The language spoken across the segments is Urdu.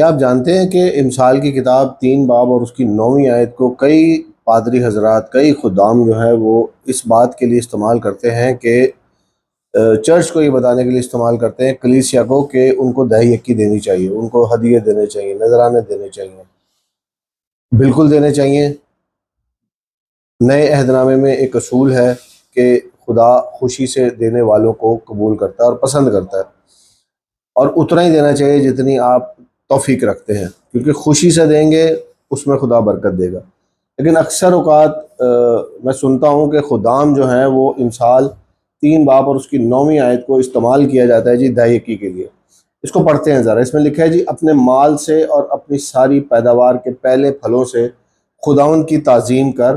کیا آپ جانتے ہیں کہ امثال کی کتاب 3 باب اور اس کی 9ویں آیت کو کئی پادری حضرات، کئی خدام جو ہے وہ اس بات کے لیے استعمال کرتے ہیں کہ چرچ کو یہ بتانے کے لیے استعمال کرتے ہیں کلیسیا کو کہ ان کو دہی یکی دینی چاہیے، ان کو ہدیے دینے چاہیے، نذرانے دینے چاہیے، بالکل دینے چاہیے۔ نئے عہد نامے میں ایک اصول ہے کہ خدا خوشی سے دینے والوں کو قبول کرتا ہے اور پسند کرتا ہے، اور اتنا ہی دینا چاہیے جتنی آپ توفیق رکھتے ہیں، کیونکہ خوشی سے دیں گے اس میں خدا برکت دے گا۔ لیکن اکثر اوقات میں سنتا ہوں کہ خدام جو ہیں وہ امثال 3 باب اور اس کی 9ویں آیت کو استعمال کیا جاتا ہے جی دہی یکی کے لیے۔ اس کو پڑھتے ہیں ذرا، اس میں لکھا ہے جی اپنے مال سے اور اپنی ساری پیداوار کے پہلے پھلوں سے خداوند کی تعظیم کر۔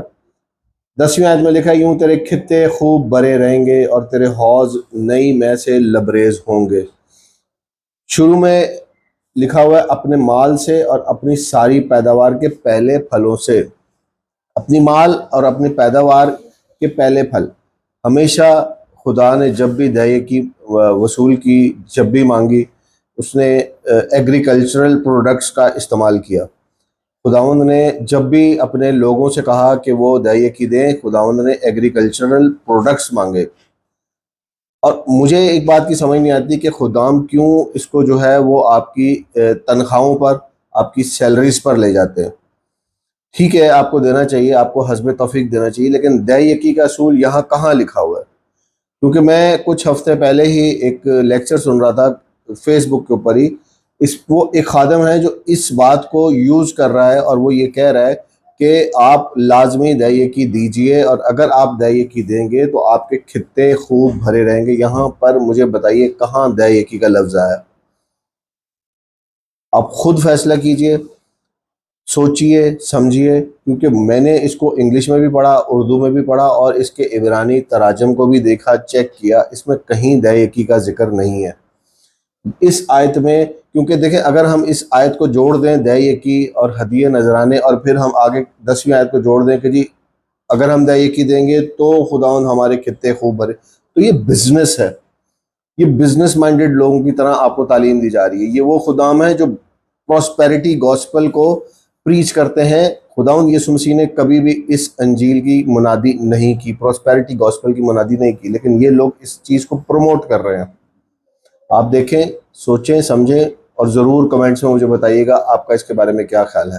10ویں آیت میں لکھا ہے یوں تیرے کھتے خوب بھرے رہیں گے اور تیرے حوض نئی مے سے لبریز ہوں گے۔ شروع میں لکھا ہوا ہے اپنے مال سے اور اپنی ساری پیداوار کے پہلے پھلوں سے۔ اپنی مال اور اپنی پیداوار کے پہلے پھل، ہمیشہ خدا نے جب بھی دہی کی وصول کی، جب بھی مانگی، اس نے ایگریکلچرل پروڈکٹس کا استعمال کیا۔ خداوند نے جب بھی اپنے لوگوں سے کہا کہ وہ دہی کی دیں، خداوند نے ایگریکلچرل پروڈکٹس مانگے۔ اور مجھے ایک بات کی سمجھ نہیں آتی کہ خدام کیوں اس کو جو ہے وہ آپ کی تنخواہوں پر، آپ کی سیلریز پر لے جاتے ہیں۔ ٹھیک ہے، آپ کو دینا چاہیے، آپ کو حسب توفیق دینا چاہیے، لیکن دہی یکی کا اصول یہاں کہاں لکھا ہوا ہے؟ کیونکہ میں کچھ ہفتے پہلے ہی ایک لیکچر سن رہا تھا فیس بک کے اوپر ہی، وہ ایک خادم ہے جو اس بات کو یوز کر رہا ہے، اور وہ یہ کہہ رہا ہے کہ آپ لازمی دہی یکی دیجئے، اور اگر آپ دہی یکی دیں گے تو آپ کے کھتے خوب بھرے رہیں گے۔ یہاں پر مجھے بتائیے کہاں دہی یکی کا لفظ آیا؟ آپ خود فیصلہ کیجئے، سوچئے، سمجھیے، کیونکہ میں نے اس کو انگلش میں بھی پڑھا، اردو میں بھی پڑھا، اور اس کے عبرانی تراجم کو بھی دیکھا، چیک کیا، اس میں کہیں دہی یکی کا ذکر نہیں ہے اس آیت میں۔ کیونکہ دیکھیں، اگر ہم اس آیت کو جوڑ دیں دہی یکی اور ہدیے نذرانے، اور پھر ہم آگے 10ویں آیت کو جوڑ دیں کہ جی اگر ہم دہی یکی دیں گے تو خداوند ہمارے کھتے خوب بھرے، تو یہ بزنس ہے، یہ بزنس مائنڈڈ لوگوں کی طرح آپ کو تعلیم دی جا رہی ہے۔ یہ وہ خدام ہیں جو پراسپیرٹی گاسپل کو پریچ کرتے ہیں۔ خداوند یسوع مسیح نے کبھی بھی اس انجیل کی منادی نہیں کی، پراسپیرٹی گاسپل کی منادی نہیں کی، لیکن یہ لوگ اس چیز کو پروموٹ کر رہے ہیں۔ آپ دیکھیں، سوچیں، سمجھیں، اور ضرور کمنٹس میں مجھے بتائیے گا آپ کا اس کے بارے میں کیا خیال ہے۔